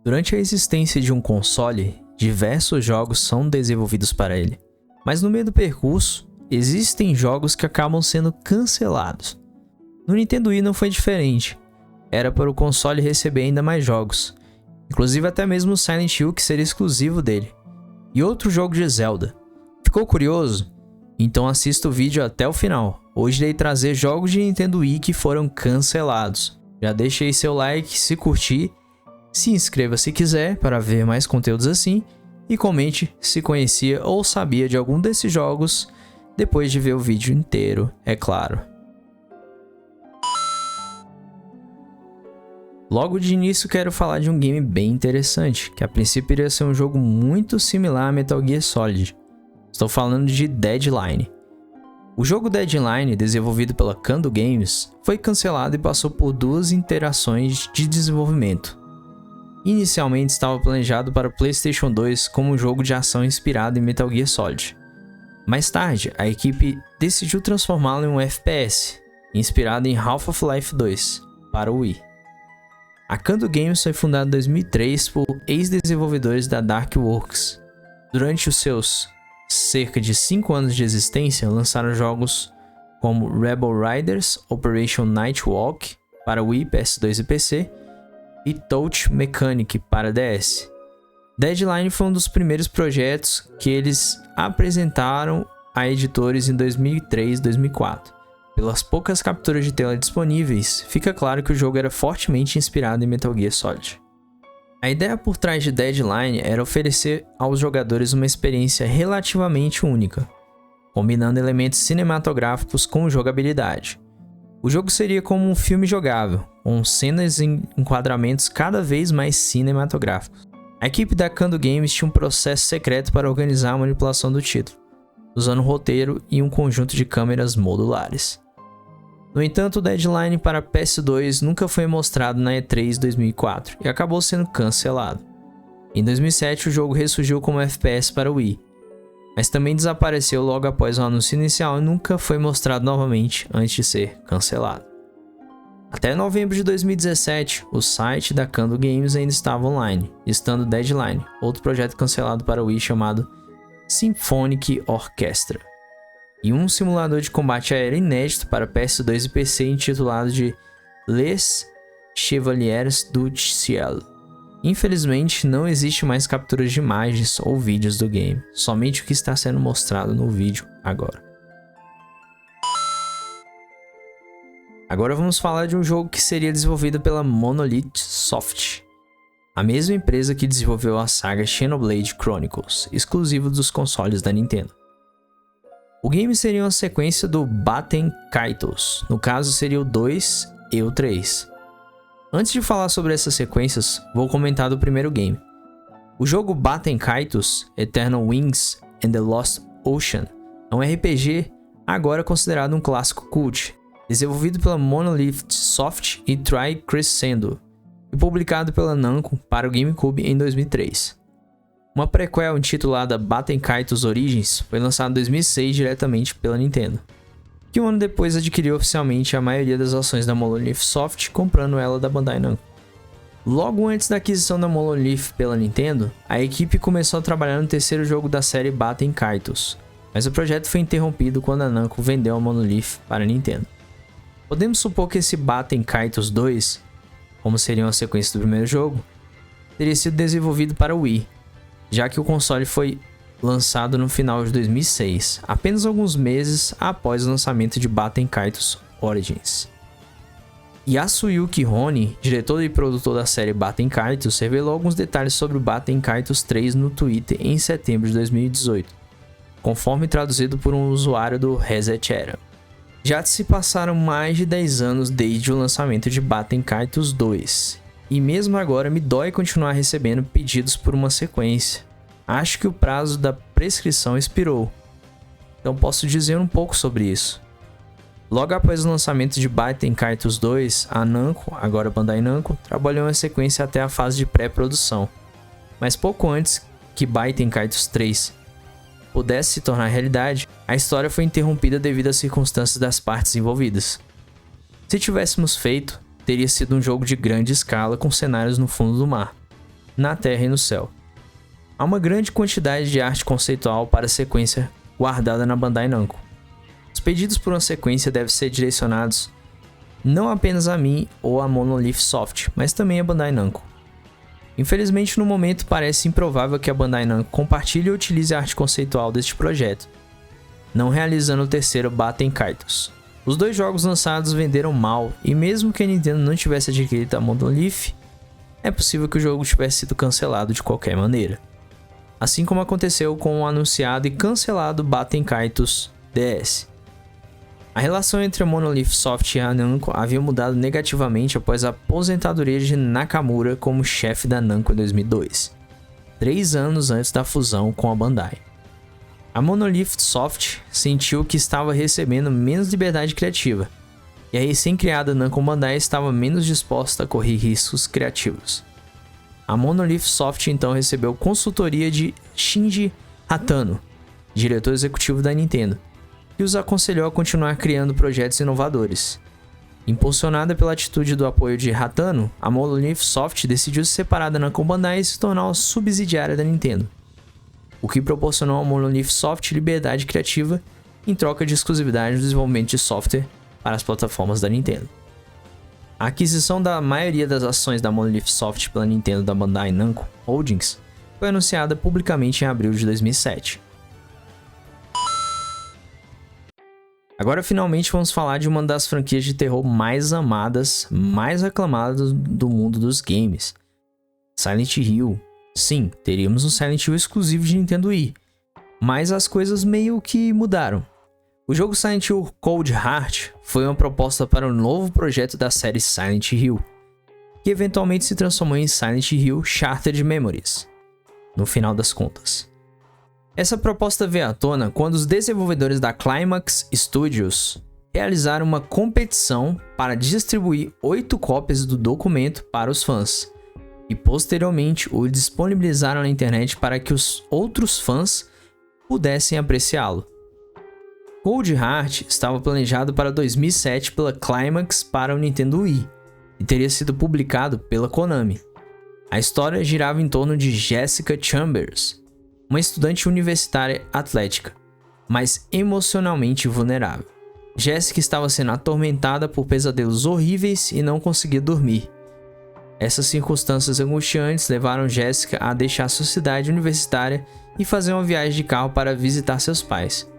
Durante a existência de um console, diversos jogos são desenvolvidos para ele, mas no meio do percurso, existem jogos que acabam sendo cancelados. No Nintendo Wii não foi diferente, era para o console receber ainda mais jogos, inclusive até mesmo o Silent Hill, que seria exclusivo dele, e outro jogo de Zelda. Ficou curioso? Então assista o vídeo até o final. Hoje irei trazer jogos de Nintendo Wii que foram cancelados. Já deixe aí seu like se curtir, se inscreva se quiser para ver mais conteúdos assim e comente se conhecia ou sabia de algum desses jogos depois de ver o vídeo inteiro, é claro. Logo de início quero falar de um game bem interessante, que a princípio iria ser um jogo muito similar a Metal Gear Solid. Estou falando de Deadline. O jogo Deadline, desenvolvido pela Kanto Games, foi cancelado e passou por 2 iterações de desenvolvimento. Inicialmente estava planejado para o PlayStation 2 como um jogo de ação inspirado em Metal Gear Solid. Mais tarde, a equipe decidiu transformá-lo em um FPS, inspirado em Half-Life 2, para o Wii. A Kanto Games foi fundada em 2003 por ex-desenvolvedores da Darkworks. Durante os seus cerca de 5 anos de existência, lançaram jogos como Rebel Riders, Operation Nightwalk para Wii, PS2 e PC, e Touch Mechanic para DS. Deadline foi um dos primeiros projetos que eles apresentaram a editores em 2003 e 2004. Pelas poucas capturas de tela disponíveis, fica claro que o jogo era fortemente inspirado em Metal Gear Solid. A ideia por trás de Deadline era oferecer aos jogadores uma experiência relativamente única, combinando elementos cinematográficos com jogabilidade. O jogo seria como um filme jogável, com cenas e enquadramentos cada vez mais cinematográficos. A equipe da Kanto Games tinha um processo secreto para organizar a manipulação do título, usando roteiro e um conjunto de câmeras modulares. No entanto, o Deadline para PS2 nunca foi mostrado na E3 2004 e acabou sendo cancelado. Em 2007, o jogo ressurgiu como FPS para o Wii, mas também desapareceu logo após o anúncio inicial e nunca foi mostrado novamente antes de ser cancelado. Até novembro de 2017, o site da Kanto Games ainda estava online, estando Deadline, outro projeto cancelado para o Wii chamado Symphonic Orchestra, e um simulador de combate aéreo inédito para PS2 e PC intitulado de Les Chevaliers du Ciel. Infelizmente, não existe mais capturas de imagens ou vídeos do game, somente o que está sendo mostrado no vídeo agora. Agora vamos falar de um jogo que seria desenvolvido pela Monolith Soft, a mesma empresa que desenvolveu a saga Xenoblade Chronicles, exclusivo dos consoles da Nintendo. O game seria uma sequência do Baten Kaitos, no caso seria o 2 e o 3. Antes de falar sobre essas sequências, vou comentar do primeiro game. O jogo Baten Kaitos Eternal Wings and the Lost Ocean é um RPG agora considerado um clássico cult, desenvolvido pela Monolith Soft e Tri-Crescendo, e publicado pela Namco para o GameCube em 2003. Uma prequel intitulada Baten Kaitos Origins foi lançada em 2006 diretamente pela Nintendo, que um ano depois adquiriu oficialmente a maioria das ações da Monolith Soft, comprando ela da Bandai Namco. Logo antes da aquisição da Monolith pela Nintendo, a equipe começou a trabalhar no terceiro jogo da série Baten Kaitos, mas o projeto foi interrompido quando a Namco vendeu a Monolith para a Nintendo. Podemos supor que esse Baten Kaitos 2, como seria uma sequência do primeiro jogo, teria sido desenvolvido para o Wii, já que o console foi lançado no final de 2006, apenas alguns meses após o lançamento de Baten Kaitos Origins. Yasuyuki Hone, diretor e produtor da série Baten Kaitos, revelou alguns detalhes sobre o Baten Kaitos 3 no Twitter em setembro de 2018, conforme traduzido por um usuário do Reset Era. Já se passaram mais de 10 anos desde o lançamento de Baten Kaitos 2, e mesmo agora me dói continuar recebendo pedidos por uma sequência. Acho que o prazo da prescrição expirou, então posso dizer um pouco sobre isso. Logo após o lançamento de Baten Kaitos 2, a Namco, agora Bandai Namco, trabalhou em sequência até a fase de pré-produção, mas pouco antes que Baten Kaitos 3 pudesse se tornar realidade, a história foi interrompida devido às circunstâncias das partes envolvidas. Se tivéssemos feito, teria sido um jogo de grande escala com cenários no fundo do mar. na terra e no céu. Há uma grande quantidade de arte conceitual para a sequência guardada na Bandai Namco. Os pedidos por uma sequência devem ser direcionados não apenas a mim ou a Monolith Soft, mas também a Bandai Namco. Infelizmente, no momento parece improvável que a Bandai Namco compartilhe ou utilize a arte conceitual deste projeto, não realizando o terceiro Baten Kaitos. Os dois jogos lançados venderam mal, e mesmo que a Nintendo não tivesse adquirido a Monolith, é possível que o jogo tivesse sido cancelado de qualquer maneira. Assim como aconteceu com o anunciado e cancelado Baten Kaitos DS. A relação entre a Monolith Soft e a Namco havia mudado negativamente após a aposentadoria de Nakamura como chefe da Namco em 2002, 3 anos antes da fusão com a Bandai. A Monolith Soft sentiu que estava recebendo menos liberdade criativa, e a recém-criada Namco Bandai estava menos disposta a correr riscos criativos. A Monolith Soft então recebeu consultoria de Shinji Hatano, diretor executivo da Nintendo, que os aconselhou a continuar criando projetos inovadores. Impulsionada pela atitude do apoio de Hatano, a Monolith Soft decidiu se separar da Namco Bandai e se tornar uma subsidiária da Nintendo, o que proporcionou à Monolith Soft liberdade criativa em troca de exclusividade no desenvolvimento de software para as plataformas da Nintendo. A aquisição da maioria das ações da Monolith Soft pela Nintendo da Bandai Namco Holdings foi anunciada publicamente em abril de 2007. Agora finalmente vamos falar de uma das franquias de terror mais amadas, mais aclamadas do mundo dos games, Silent Hill. Sim, teríamos um Silent Hill exclusivo de Nintendo Wii, mas as coisas meio que mudaram. O jogo Silent Hill Cold Heart foi uma proposta para um novo projeto da série Silent Hill, que eventualmente se transformou em Silent Hill Shattered Memories, no final das contas. Essa proposta veio à tona quando os desenvolvedores da Climax Studios realizaram uma competição para distribuir 8 cópias do documento para os fãs, e posteriormente o disponibilizaram na internet para que os outros fãs pudessem apreciá-lo. Cold Heart estava planejado para 2007 pela Climax para o Nintendo Wii e teria sido publicado pela Konami. A história girava em torno de Jessica Chambers, uma estudante universitária atlética, mas emocionalmente vulnerável. Jessica estava sendo atormentada por pesadelos horríveis e não conseguia dormir. Essas circunstâncias angustiantes levaram Jessica a deixar sua cidade universitária e fazer uma viagem de carro para visitar seus pais.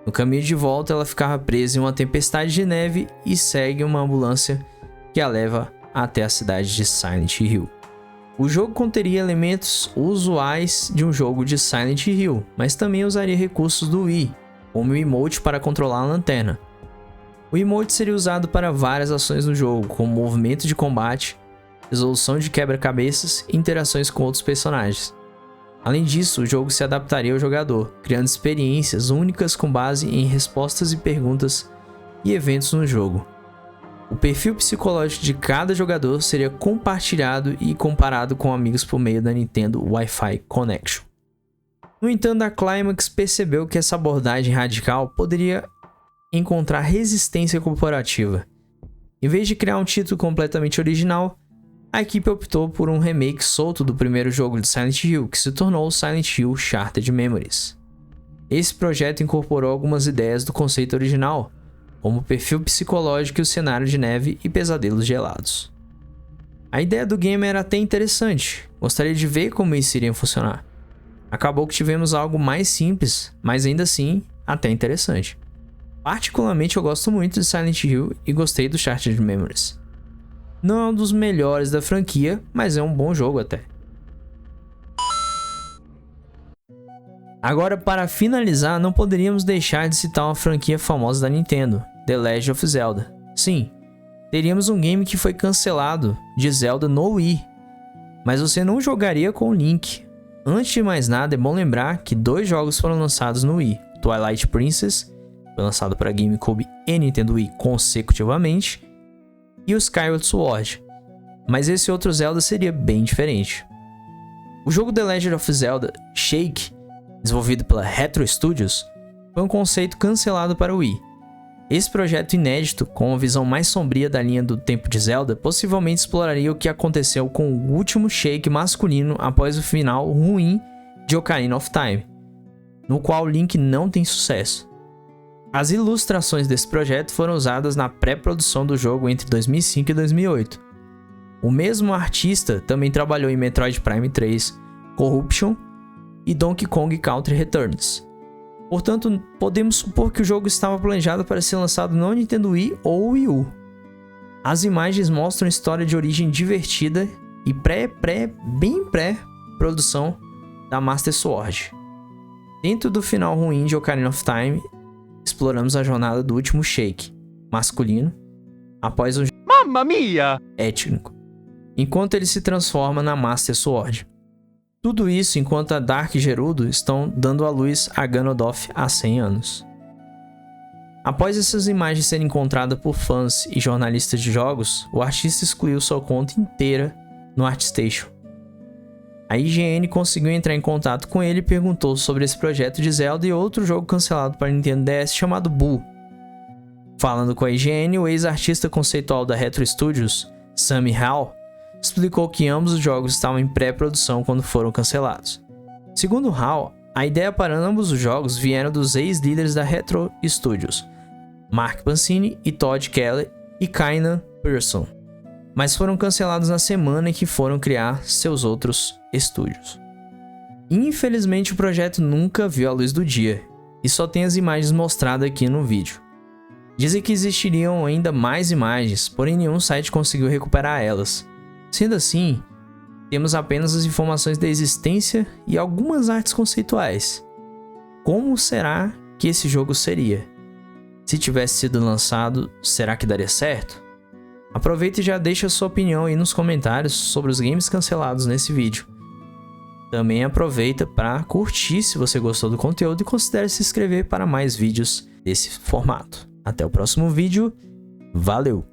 No caminho de volta, ela ficava presa em uma tempestade de neve e segue uma ambulância que a leva até a cidade de Silent Hill. O jogo conteria elementos usuais de um jogo de Silent Hill, mas também usaria recursos do Wii, como o emote para controlar a lanterna. O emote seria usado para várias ações no jogo, como movimento de combate, resolução de quebra-cabeças e interações com outros personagens. Além disso, o jogo se adaptaria ao jogador, criando experiências únicas com base em respostas e perguntas e eventos no jogo. O perfil psicológico de cada jogador seria compartilhado e comparado com amigos por meio da Nintendo Wi-Fi Connection. No entanto, a Climax percebeu que essa abordagem radical poderia encontrar resistência corporativa. Em vez de criar um título completamente original, a equipe optou por um remake solto do primeiro jogo de Silent Hill, que se tornou Silent Hill Shattered Memories. Esse projeto incorporou algumas ideias do conceito original, como o perfil psicológico e o cenário de neve e pesadelos gelados. A ideia do game era até interessante, gostaria de ver como isso iria funcionar. Acabou que tivemos algo mais simples, mas ainda assim até interessante. Particularmente eu gosto muito de Silent Hill e gostei do Shattered Memories. Não é um dos melhores da franquia, mas é um bom jogo até. Agora, para finalizar, não poderíamos deixar de citar uma franquia famosa da Nintendo, The Legend of Zelda. Sim, teríamos um game que foi cancelado de Zelda no Wii, mas você não jogaria com o Link. Antes de mais nada, é bom lembrar que 2 jogos foram lançados no Wii. Twilight Princess foi lançado para GameCube e Nintendo Wii consecutivamente, e o Skyward Sword, mas esse outro Zelda seria bem diferente. O jogo The Legend of Zelda Shake, desenvolvido pela Retro Studios, foi um conceito cancelado para o Wii. Esse projeto inédito, com uma visão mais sombria da linha do tempo de Zelda, possivelmente exploraria o que aconteceu com o último Sheik masculino após o final ruim de Ocarina of Time, no qual Link não tem sucesso. As ilustrações desse projeto foram usadas na pré-produção do jogo entre 2005 e 2008. O mesmo artista também trabalhou em Metroid Prime 3, Corruption e Donkey Kong Country Returns. Portanto, podemos supor que o jogo estava planejado para ser lançado no Nintendo Wii ou Wii U. As imagens mostram história de origem divertida e bem pré-produção da Master Sword. Dentro do final ruim de Ocarina of Time, exploramos a jornada do último Sheik, masculino, após um Mamma mia! étnico, enquanto ele se transforma na Master Sword. Tudo isso enquanto a Dark e Gerudo estão dando à luz a Ganondorf há 100 anos. Após essas imagens serem encontradas por fãs e jornalistas de jogos, o artista excluiu sua conta inteira no ArtStation. A IGN conseguiu entrar em contato com ele e perguntou sobre esse projeto de Zelda e outro jogo cancelado para Nintendo DS chamado Boo. Falando com a IGN, o ex-artista conceitual da Retro Studios, Sammy Hall, explicou que ambos os jogos estavam em pré-produção quando foram cancelados. Segundo Hall, a ideia para ambos os jogos vieram dos ex-líderes da Retro Studios, Mark Pancini e Todd Keller e Kainan Pearson, mas foram cancelados na semana em que foram criar seus outros estúdios. Infelizmente, o projeto nunca viu a luz do dia e só tem as imagens mostradas aqui no vídeo. Dizem que existiriam ainda mais imagens, porém nenhum site conseguiu recuperar elas. Sendo assim, temos apenas as informações da existência e algumas artes conceituais. Como será que esse jogo seria? Se tivesse sido lançado, será que daria certo? Aproveita e já deixa sua opinião aí nos comentários sobre os games cancelados nesse vídeo. Também aproveita para curtir se você gostou do conteúdo e considere se inscrever para mais vídeos desse formato. Até o próximo vídeo, valeu!